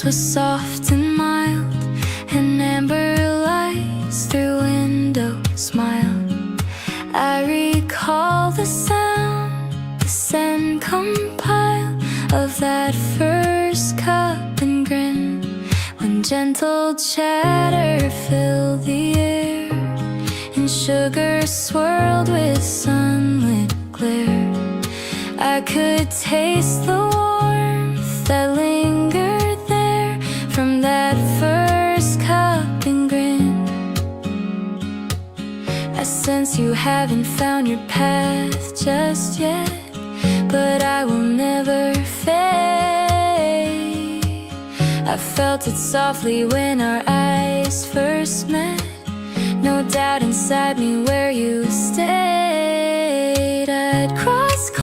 was soft and mild, and amber lights through windows smiled. I recall the sound, the scent compiled of that first cup and grin, when gentle chatter filled the air and sugar swirled with sunlit glare. I could taste the warmth that lingered there from that first cup and grin. I sense you haven't found your path just yet, but I will never fade. I felt it softly when our eyes first met, no doubt inside me where you stay.